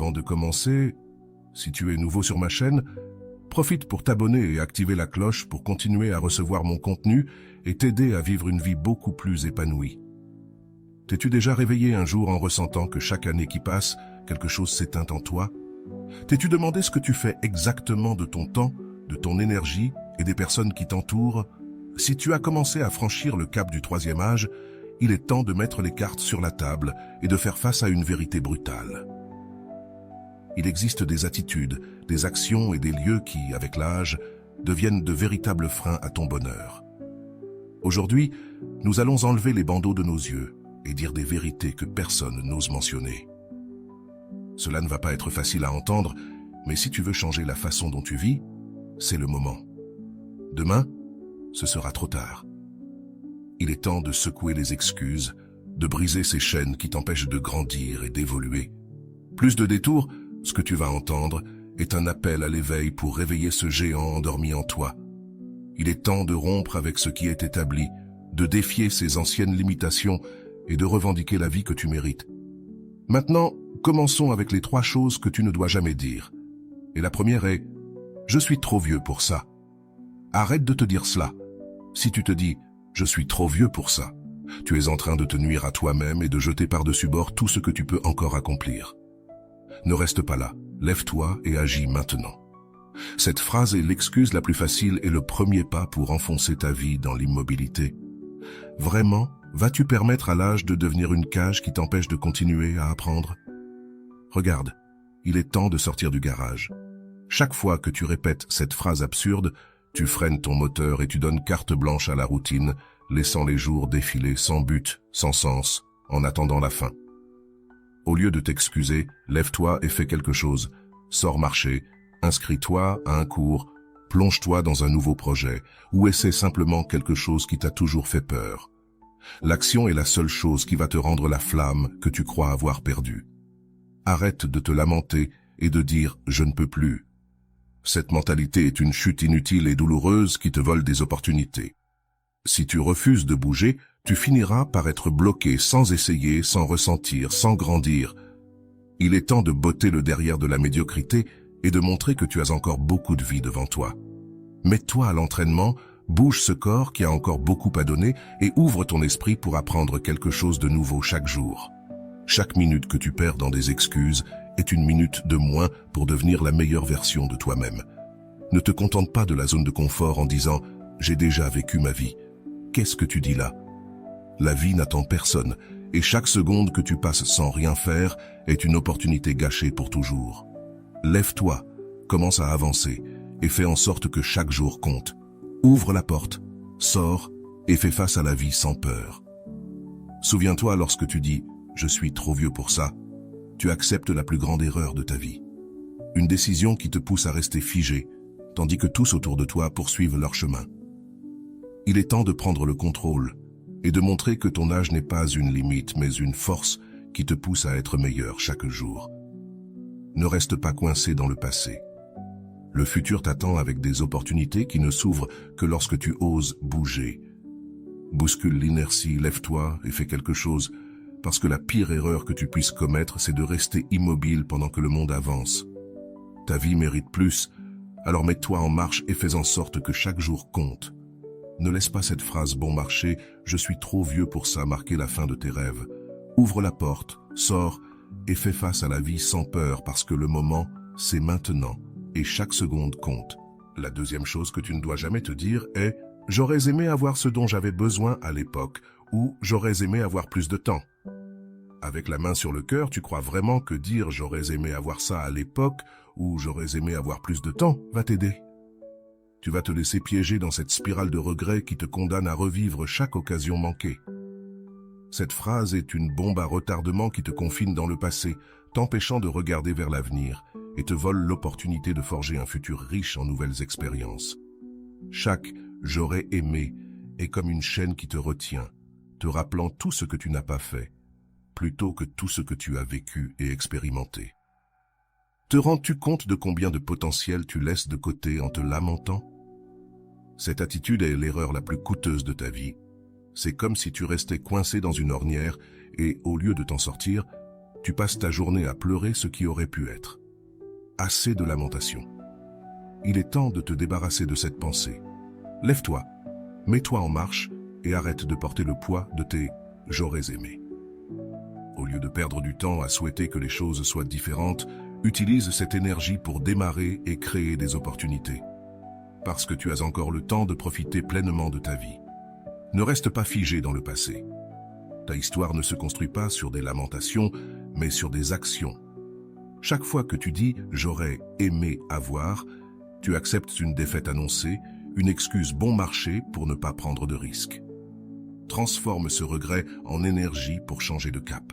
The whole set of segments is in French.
Avant de commencer, si tu es nouveau sur ma chaîne, profite pour t'abonner et activer la cloche pour continuer à recevoir mon contenu et t'aider à vivre une vie beaucoup plus épanouie. T'es-tu déjà réveillé un jour en ressentant que chaque année qui passe, quelque chose s'éteint en toi? T'es-tu demandé ce que tu fais exactement de ton temps, de ton énergie et des personnes qui t'entourent? Si tu as commencé à franchir le cap du troisième âge, il est temps de mettre les cartes sur la table et de faire face à une vérité brutale. Il existe des attitudes, des actions et des lieux qui, avec l'âge, deviennent de véritables freins à ton bonheur. Aujourd'hui, nous allons enlever les bandeaux de nos yeux et dire des vérités que personne n'ose mentionner. Cela ne va pas être facile à entendre, mais si tu veux changer la façon dont tu vis, c'est le moment. Demain, ce sera trop tard. Il est temps de secouer les excuses, de briser ces chaînes qui t'empêchent de grandir et d'évoluer. Plus de détours, ce que tu vas entendre est un appel à l'éveil pour réveiller ce géant endormi en toi. Il est temps de rompre avec ce qui est établi, de défier ces anciennes limitations et de revendiquer la vie que tu mérites. Maintenant, commençons avec les 3 choses que tu ne dois jamais dire. Et la première est « Je suis trop vieux pour ça ». Arrête de te dire cela. Si tu te dis « Je suis trop vieux pour ça », tu es en train de te nuire à toi-même et de jeter par-dessus bord tout ce que tu peux encore accomplir. Ne reste pas là, lève-toi et agis maintenant. Cette phrase est l'excuse la plus facile et le premier pas pour enfoncer ta vie dans l'immobilité. Vraiment, vas-tu permettre à l'âge de devenir une cage qui t'empêche de continuer à apprendre? Regarde, il est temps de sortir du garage. Chaque fois que tu répètes cette phrase absurde, tu freines ton moteur et tu donnes carte blanche à la routine, laissant les jours défiler sans but, sans sens, en attendant la fin. Au lieu de t'excuser, lève-toi et fais quelque chose. Sors marcher, inscris-toi à un cours, plonge-toi dans un nouveau projet, ou essaie simplement quelque chose qui t'a toujours fait peur. L'action est la seule chose qui va te rendre la flamme que tu crois avoir perdue. Arrête de te lamenter et de dire « je ne peux plus ». Cette mentalité est une chute inutile et douloureuse qui te vole des opportunités. Si tu refuses de bouger, tu finiras par être bloqué sans essayer, sans ressentir, sans grandir. Il est temps de botter le derrière de la médiocrité et de montrer que tu as encore beaucoup de vie devant toi. Mets-toi à l'entraînement, bouge ce corps qui a encore beaucoup à donner et ouvre ton esprit pour apprendre quelque chose de nouveau chaque jour. Chaque minute que tu perds dans des excuses est une minute de moins pour devenir la meilleure version de toi-même. Ne te contente pas de la zone de confort en disant « j'ai déjà vécu ma vie ». Qu'est-ce que tu dis là? La vie n'attend personne et chaque seconde que tu passes sans rien faire est une opportunité gâchée pour toujours. Lève-toi, commence à avancer et fais en sorte que chaque jour compte. Ouvre la porte, sors et fais face à la vie sans peur. Souviens-toi lorsque tu dis « je suis trop vieux pour ça », tu acceptes la plus grande erreur de ta vie. Une décision qui te pousse à rester figé, tandis que tous autour de toi poursuivent leur chemin. Il est temps de prendre le contrôle et de montrer que ton âge n'est pas une limite, mais une force qui te pousse à être meilleur chaque jour. Ne reste pas coincé dans le passé. Le futur t'attend avec des opportunités qui ne s'ouvrent que lorsque tu oses bouger. Bouscule l'inertie, lève-toi et fais quelque chose, parce que la pire erreur que tu puisses commettre, c'est de rester immobile pendant que le monde avance. Ta vie mérite plus, alors mets-toi en marche et fais en sorte que chaque jour compte. Ne laisse pas cette phrase bon marché « je suis trop vieux pour ça » marquer la fin de tes rêves. Ouvre la porte, sors et fais face à la vie sans peur parce que le moment, c'est maintenant et chaque seconde compte. La deuxième chose que tu ne dois jamais te dire est « j'aurais aimé avoir ce dont j'avais besoin à l'époque » ou « j'aurais aimé avoir plus de temps ». Avec la main sur le cœur, tu crois vraiment que dire « j'aurais aimé avoir ça à l'époque » ou « j'aurais aimé avoir plus de temps » va t'aider? Tu vas te laisser piéger dans cette spirale de regrets qui te condamne à revivre chaque occasion manquée. Cette phrase est une bombe à retardement qui te confine dans le passé, t'empêchant de regarder vers l'avenir et te vole l'opportunité de forger un futur riche en nouvelles expériences. Chaque « j'aurais aimé » est comme une chaîne qui te retient, te rappelant tout ce que tu n'as pas fait, plutôt que tout ce que tu as vécu et expérimenté. Te rends-tu compte de combien de potentiel tu laisses de côté en te lamentant? Cette attitude est l'erreur la plus coûteuse de ta vie. C'est comme si tu restais coincé dans une ornière et, au lieu de t'en sortir, tu passes ta journée à pleurer ce qui aurait pu être. Assez de lamentation. Il est temps de te débarrasser de cette pensée. Lève-toi, mets-toi en marche et arrête de porter le poids de tes « j'aurais aimé ». Au lieu de perdre du temps à souhaiter que les choses soient différentes, utilise cette énergie pour démarrer et créer des opportunités. Parce que tu as encore le temps de profiter pleinement de ta vie. Ne reste pas figé dans le passé. Ta histoire ne se construit pas sur des lamentations, mais sur des actions. Chaque fois que tu dis « j'aurais aimé avoir », tu acceptes une défaite annoncée, une excuse bon marché pour ne pas prendre de risques. Transforme ce regret en énergie pour changer de cap.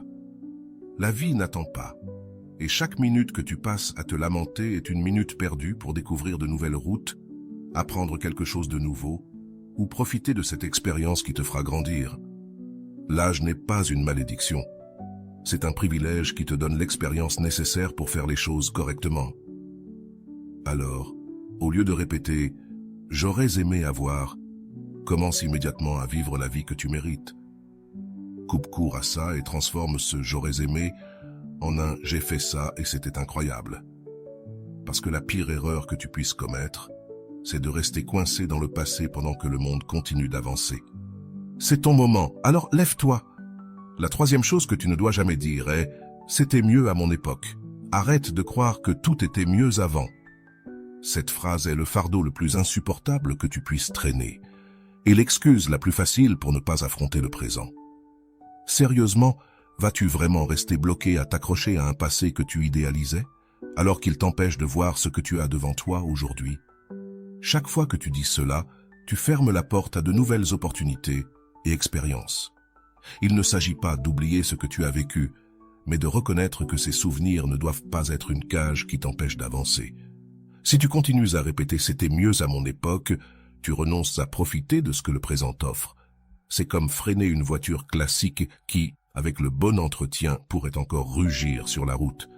La vie n'attend pas, et chaque minute que tu passes à te lamenter est une minute perdue pour découvrir de nouvelles routes, apprendre quelque chose de nouveau, ou profiter de cette expérience qui te fera grandir. L'âge n'est pas une malédiction. C'est un privilège qui te donne l'expérience nécessaire pour faire les choses correctement. Alors, au lieu de répéter « j'aurais aimé avoir », commence immédiatement à vivre la vie que tu mérites. Coupe court à ça et transforme ce « j'aurais aimé » en un « j'ai fait ça et c'était incroyable ». Parce que la pire erreur que tu puisses commettre, c'est de rester coincé dans le passé pendant que le monde continue d'avancer. C'est ton moment, alors lève-toi. La troisième chose que tu ne dois jamais dire est « c'était mieux à mon époque ». Arrête de croire que tout était mieux avant. Cette phrase est le fardeau le plus insupportable que tu puisses traîner, et l'excuse la plus facile pour ne pas affronter le présent. Sérieusement, vas-tu vraiment rester bloqué à t'accrocher à un passé que tu idéalisais, alors qu'il t'empêche de voir ce que tu as devant toi aujourd'hui? Chaque fois que tu dis cela, tu fermes la porte à de nouvelles opportunités et expériences. Il ne s'agit pas d'oublier ce que tu as vécu, mais de reconnaître que ces souvenirs ne doivent pas être une cage qui t'empêche d'avancer. Si tu continues à répéter « c'était mieux à mon époque », tu renonces à profiter de ce que le présent t'offre. C'est comme freiner une voiture classique qui, avec le bon entretien, pourrait encore rugir sur la route.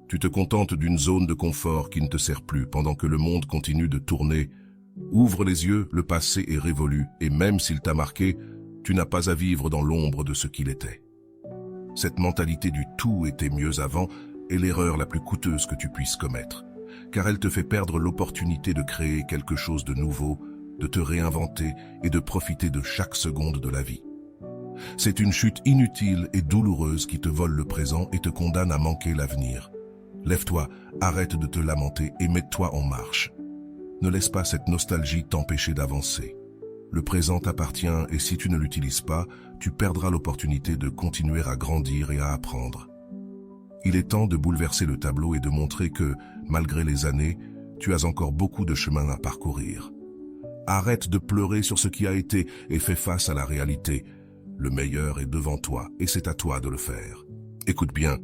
Tu te contentes d'une zone de confort qui ne te sert plus pendant que le monde continue de tourner. Ouvre les yeux, le passé est révolu, et même s'il t'a marqué, tu n'as pas à vivre dans l'ombre de ce qu'il était. Cette mentalité du « tout était mieux avant » est l'erreur la plus coûteuse que tu puisses commettre, car elle te fait perdre l'opportunité de créer quelque chose de nouveau, de te réinventer et de profiter de chaque seconde de la vie. C'est une chute inutile et douloureuse qui te vole le présent et te condamne à manquer l'avenir. Lève-toi, arrête de te lamenter et mets-toi en marche. Ne laisse pas cette nostalgie t'empêcher d'avancer. Le présent t'appartient et si tu ne l'utilises pas, tu perdras l'opportunité de continuer à grandir et à apprendre. Il est temps de bouleverser le tableau et de montrer que, malgré les années, tu as encore beaucoup de chemin à parcourir. Arrête de pleurer sur ce qui a été et fais face à la réalité. Le meilleur est devant toi et c'est à toi de le faire. Écoute bien,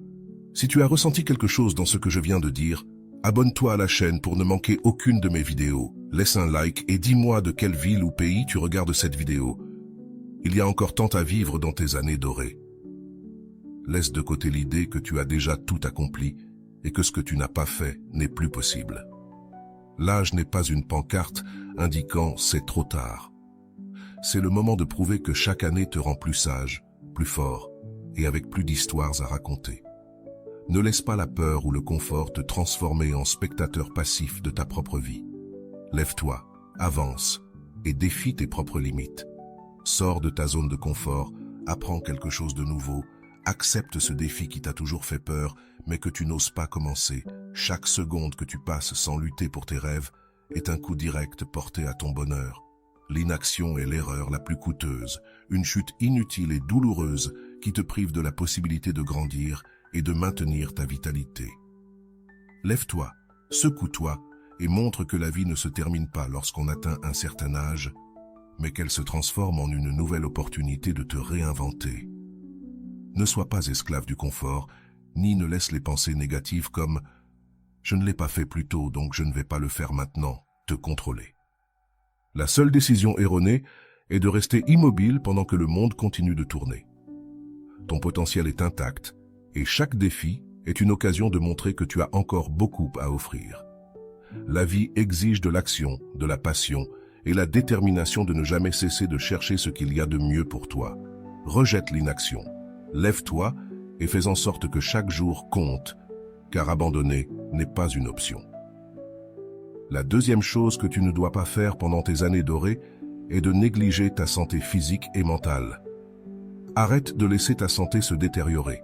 si tu as ressenti quelque chose dans ce que je viens de dire, abonne-toi à la chaîne pour ne manquer aucune de mes vidéos. Laisse un like et dis-moi de quelle ville ou pays tu regardes cette vidéo. Il y a encore tant à vivre dans tes années dorées. Laisse de côté l'idée que tu as déjà tout accompli et que ce que tu n'as pas fait n'est plus possible. L'âge n'est pas une pancarte indiquant « c'est trop tard ». C'est le moment de prouver que chaque année te rend plus sage, plus fort et avec plus d'histoires à raconter. Ne laisse pas la peur ou le confort te transformer en spectateur passif de ta propre vie. Lève-toi, avance et défie tes propres limites. Sors de ta zone de confort, apprends quelque chose de nouveau, accepte ce défi qui t'a toujours fait peur, mais que tu n'oses pas commencer. Chaque seconde que tu passes sans lutter pour tes rêves est un coup direct porté à ton bonheur. L'inaction est l'erreur la plus coûteuse, une chute inutile et douloureuse qui te prive de la possibilité de grandir et de maintenir ta vitalité. Lève-toi, secoue-toi et montre que la vie ne se termine pas lorsqu'on atteint un certain âge, mais qu'elle se transforme en une nouvelle opportunité de te réinventer. Ne sois pas esclave du confort, ni ne laisse les pensées négatives comme « je ne l'ai pas fait plus tôt, donc je ne vais pas le faire maintenant » te contrôler. La seule décision erronée est de rester immobile pendant que le monde continue de tourner. Ton potentiel est intact et chaque défi est une occasion de montrer que tu as encore beaucoup à offrir. La vie exige de l'action, de la passion et la détermination de ne jamais cesser de chercher ce qu'il y a de mieux pour toi. Rejette l'inaction, lève-toi et fais en sorte que chaque jour compte, car abandonner n'est pas une option. La deuxième chose que tu ne dois pas faire pendant tes années dorées est de négliger ta santé physique et mentale. Arrête de laisser ta santé se détériorer.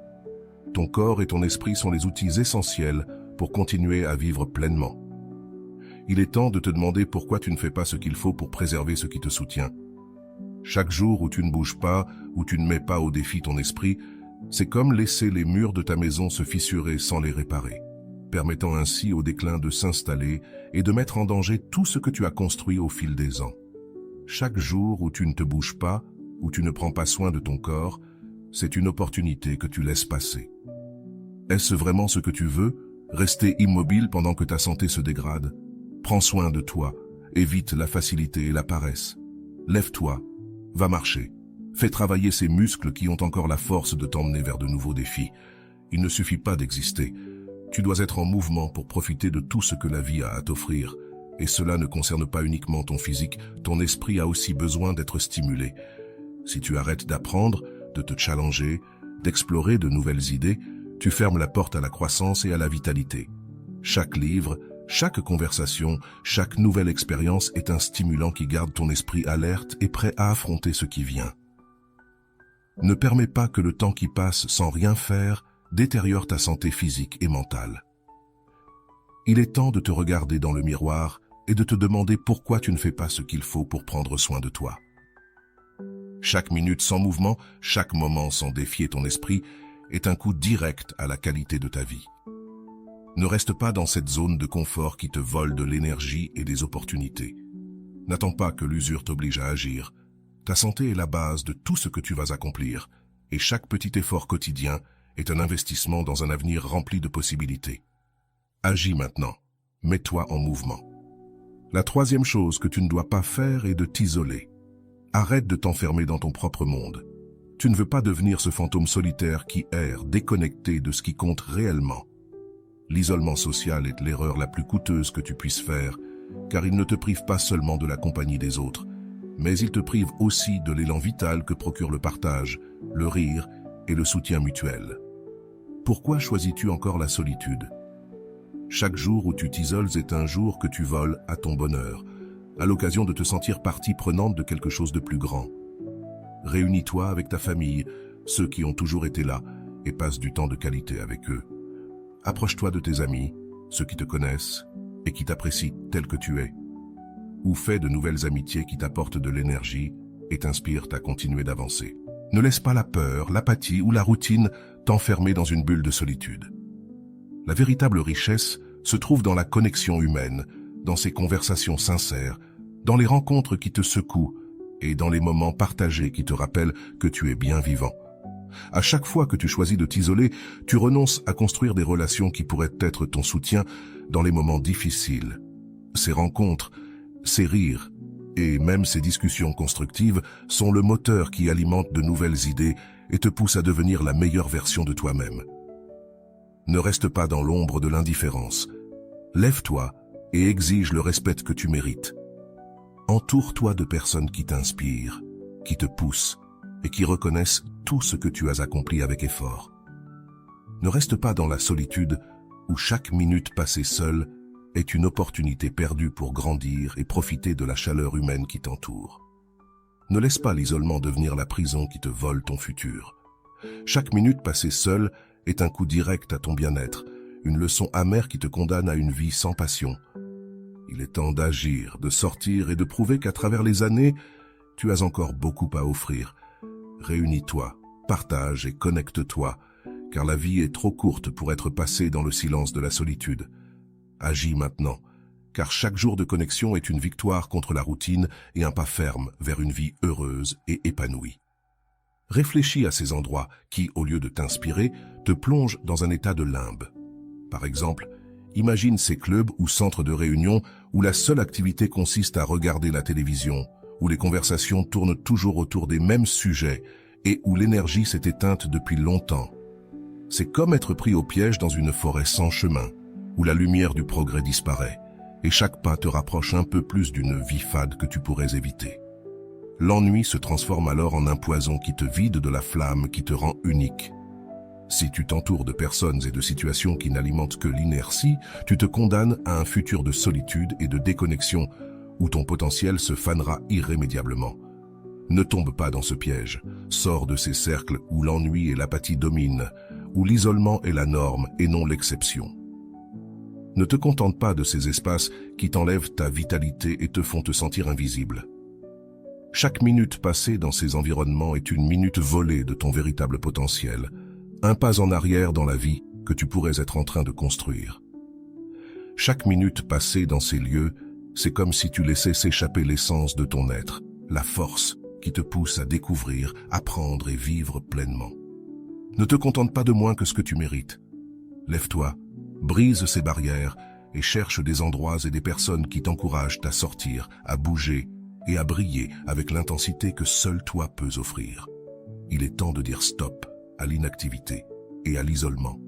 Ton corps et ton esprit sont les outils essentiels pour continuer à vivre pleinement. Il est temps de te demander pourquoi tu ne fais pas ce qu'il faut pour préserver ce qui te soutient. Chaque jour où tu ne bouges pas, où tu ne mets pas au défi ton esprit, c'est comme laisser les murs de ta maison se fissurer sans les réparer, permettant ainsi au déclin de s'installer et de mettre en danger tout ce que tu as construit au fil des ans. Chaque jour où tu ne te bouges pas, où tu ne prends pas soin de ton corps, c'est une opportunité que tu laisses passer. Est-ce vraiment ce que tu veux, rester immobile pendant que ta santé se dégrade? Prends soin de toi, évite la facilité et la paresse. Lève-toi, va marcher. Fais travailler ces muscles qui ont encore la force de t'emmener vers de nouveaux défis. Il ne suffit pas d'exister. Tu dois être en mouvement pour profiter de tout ce que la vie a à t'offrir. Et cela ne concerne pas uniquement ton physique, ton esprit a aussi besoin d'être stimulé. Si tu arrêtes d'apprendre, de te challenger, d'explorer de nouvelles idées, tu fermes la porte à la croissance et à la vitalité. Chaque livre, chaque conversation, chaque nouvelle expérience est un stimulant qui garde ton esprit alerte et prêt à affronter ce qui vient. Ne permets pas que le temps qui passe sans rien faire détériore ta santé physique et mentale. Il est temps de te regarder dans le miroir et de te demander pourquoi tu ne fais pas ce qu'il faut pour prendre soin de toi. Chaque minute sans mouvement, chaque moment sans défier ton esprit est un coup direct à la qualité de ta vie. Ne reste pas dans cette zone de confort qui te vole de l'énergie et des opportunités. N'attends pas que l'usure t'oblige à agir. Ta santé est la base de tout ce que tu vas accomplir, et chaque petit effort quotidien est un investissement dans un avenir rempli de possibilités. Agis maintenant, mets-toi en mouvement. La troisième chose que tu ne dois pas faire est de t'isoler. Arrête de t'enfermer dans ton propre monde. Tu ne veux pas devenir ce fantôme solitaire qui erre, déconnecté de ce qui compte réellement. L'isolement social est l'erreur la plus coûteuse que tu puisses faire, car il ne te prive pas seulement de la compagnie des autres, mais il te prive aussi de l'élan vital que procure le partage, le rire et le soutien mutuel. Pourquoi choisis-tu encore la solitude? Chaque jour où tu t'isoles est un jour que tu voles à ton bonheur, à l'occasion de te sentir partie prenante de quelque chose de plus grand. Réunis-toi avec ta famille, ceux qui ont toujours été là, et passe du temps de qualité avec eux. Approche-toi de tes amis, ceux qui te connaissent et qui t'apprécient tel que tu es. Ou fais de nouvelles amitiés qui t'apportent de l'énergie et t'inspirent à continuer d'avancer. Ne laisse pas la peur, l'apathie ou la routine t'enfermer dans une bulle de solitude. La véritable richesse se trouve dans la connexion humaine, dans ces conversations sincères, dans les rencontres qui te secouent et dans les moments partagés qui te rappellent que tu es bien vivant. À chaque fois que tu choisis de t'isoler, tu renonces à construire des relations qui pourraient être ton soutien dans les moments difficiles. Ces rencontres, ces rires et même ces discussions constructives sont le moteur qui alimente de nouvelles idées et te pousse à devenir la meilleure version de toi-même. Ne reste pas dans l'ombre de l'indifférence. Lève-toi et exige le respect que tu mérites. Entoure-toi de personnes qui t'inspirent, qui te poussent et qui reconnaissent tout ce que tu as accompli avec effort. Ne reste pas dans la solitude où chaque minute passée seule est une opportunité perdue pour grandir et profiter de la chaleur humaine qui t'entoure. Ne laisse pas l'isolement devenir la prison qui te vole ton futur. Chaque minute passée seule est un coup direct à ton bien-être, une leçon amère qui te condamne à une vie sans passion. Il est temps d'agir, de sortir et de prouver qu'à travers les années, tu as encore beaucoup à offrir. Réunis-toi, partage et connecte-toi, car la vie est trop courte pour être passée dans le silence de la solitude. Agis maintenant, car chaque jour de connexion est une victoire contre la routine et un pas ferme vers une vie heureuse et épanouie. Réfléchis à ces endroits qui, au lieu de t'inspirer, te plongent dans un état de limbe. Par exemple, imagine ces clubs ou centres de réunion où la seule activité consiste à regarder la télévision, où les conversations tournent toujours autour des mêmes sujets et où l'énergie s'est éteinte depuis longtemps. C'est comme être pris au piège dans une forêt sans chemin, où la lumière du progrès disparaît, et chaque pas te rapproche un peu plus d'une vie fade que tu pourrais éviter. L'ennui se transforme alors en un poison qui te vide de la flamme qui te rend unique. Si tu t'entoures de personnes et de situations qui n'alimentent que l'inertie, tu te condamnes à un futur de solitude et de déconnexion où ton potentiel se fanera irrémédiablement. Ne tombe pas dans ce piège. Sors de ces cercles où l'ennui et l'apathie dominent, où l'isolement est la norme et non l'exception. Ne te contente pas de ces espaces qui t'enlèvent ta vitalité et te font te sentir invisible. Chaque minute passée dans ces environnements est une minute volée de ton véritable potentiel, un pas en arrière dans la vie que tu pourrais être en train de construire. Chaque minute passée dans ces lieux, c'est comme si tu laissais s'échapper l'essence de ton être, la force qui te pousse à découvrir, apprendre et vivre pleinement. Ne te contente pas de moins que ce que tu mérites. Lève-toi, brise ces barrières et cherche des endroits et des personnes qui t'encouragent à sortir, à bouger et à briller avec l'intensité que seul toi peux offrir. Il est temps de dire stop à l'inactivité et à l'isolement.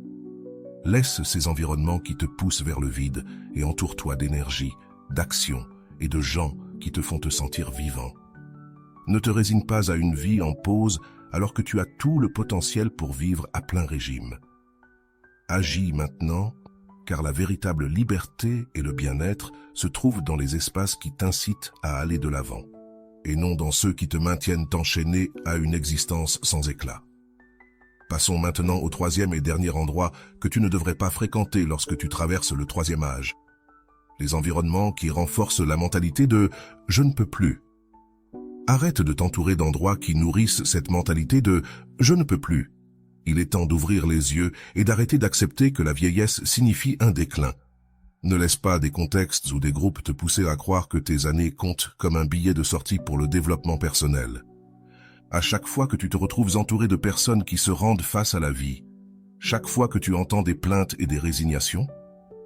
Laisse ces environnements qui te poussent vers le vide et entoure-toi d'énergie, d'action et de gens qui te font te sentir vivant. Ne te résigne pas à une vie en pause alors que tu as tout le potentiel pour vivre à plein régime. Agis maintenant, car la véritable liberté et le bien-être se trouvent dans les espaces qui t'incitent à aller de l'avant, et non dans ceux qui te maintiennent enchaîné à une existence sans éclat. Passons maintenant au troisième et dernier endroit que tu ne devrais pas fréquenter lorsque tu traverses le troisième âge. Les environnements qui renforcent la mentalité de « je ne peux plus ». Arrête de t'entourer d'endroits qui nourrissent cette mentalité de « je ne peux plus ». Il est temps d'ouvrir les yeux et d'arrêter d'accepter que la vieillesse signifie un déclin. Ne laisse pas des contextes ou des groupes te pousser à croire que tes années comptent comme un billet de sortie pour le développement personnel. À chaque fois que tu te retrouves entouré de personnes qui se rendent face à la vie, chaque fois que tu entends des plaintes et des résignations,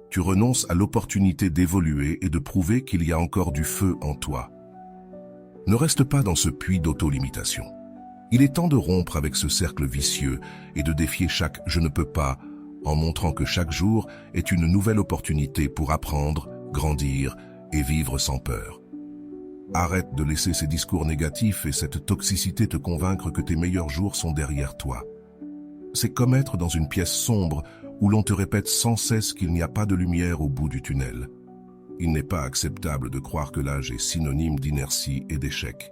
tu renonces à l'opportunité d'évoluer et de prouver qu'il y a encore du feu en toi. Ne reste pas dans ce puits d'auto-limitation. Il est temps de rompre avec ce cercle vicieux et de défier chaque « je ne peux pas » en montrant que chaque jour est une nouvelle opportunité pour apprendre, grandir et vivre sans peur. Arrête de laisser ces discours négatifs et cette toxicité te convaincre que tes meilleurs jours sont derrière toi. C'est comme être dans une pièce sombre où l'on te répète sans cesse qu'il n'y a pas de lumière au bout du tunnel. Il n'est pas acceptable de croire que l'âge est synonyme d'inertie et d'échec.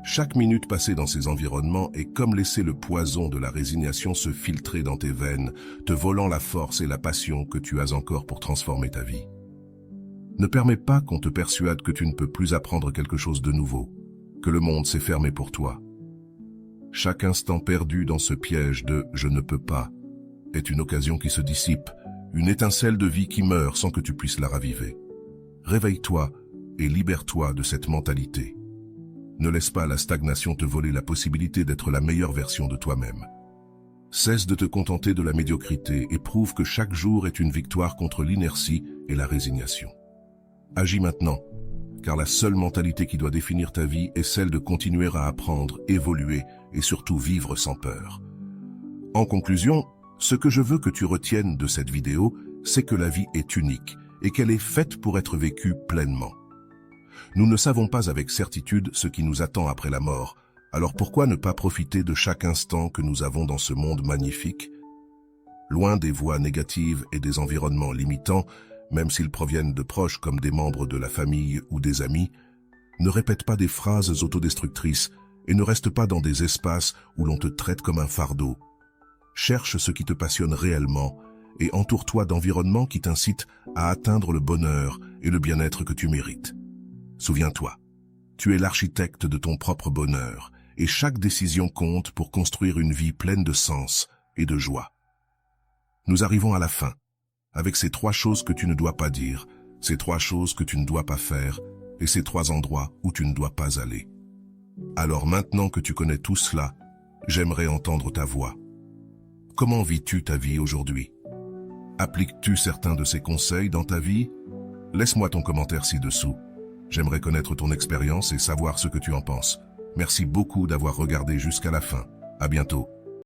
Chaque minute passée dans ces environnements est comme laisser le poison de la résignation se filtrer dans tes veines, te volant la force et la passion que tu as encore pour transformer ta vie. Ne permets pas qu'on te persuade que tu ne peux plus apprendre quelque chose de nouveau, que le monde s'est fermé pour toi. Chaque instant perdu dans ce piège de « je ne peux pas » est une occasion qui se dissipe, une étincelle de vie qui meurt sans que tu puisses la raviver. Réveille-toi et libère-toi de cette mentalité. Ne laisse pas la stagnation te voler la possibilité d'être la meilleure version de toi-même. Cesse de te contenter de la médiocrité et prouve que chaque jour est une victoire contre l'inertie et la résignation. Agis maintenant, car la seule mentalité qui doit définir ta vie est celle de continuer à apprendre, évoluer et surtout vivre sans peur. En conclusion, ce que je veux que tu retiennes de cette vidéo, c'est que la vie est unique et qu'elle est faite pour être vécue pleinement. Nous ne savons pas avec certitude ce qui nous attend après la mort, alors pourquoi ne pas profiter de chaque instant que nous avons dans ce monde magnifique? Loin des voix négatives et des environnements limitants, même s'ils proviennent de proches comme des membres de la famille ou des amis, ne répète pas des phrases autodestructrices et ne reste pas dans des espaces où l'on te traite comme un fardeau. Cherche ce qui te passionne réellement et entoure-toi d'environnements qui t'incitent à atteindre le bonheur et le bien-être que tu mérites. Souviens-toi, tu es l'architecte de ton propre bonheur et chaque décision compte pour construire une vie pleine de sens et de joie. Nous arrivons à la fin, avec ces 3 choses que tu ne dois pas dire, ces 3 choses que tu ne dois pas faire et ces 3 endroits où tu ne dois pas aller. Alors maintenant que tu connais tout cela, j'aimerais entendre ta voix. Comment vis-tu ta vie aujourd'hui? Appliques-tu certains de ces conseils dans ta vie? Laisse-moi ton commentaire ci-dessous. J'aimerais connaître ton expérience et savoir ce que tu en penses. Merci beaucoup d'avoir regardé jusqu'à la fin. À bientôt.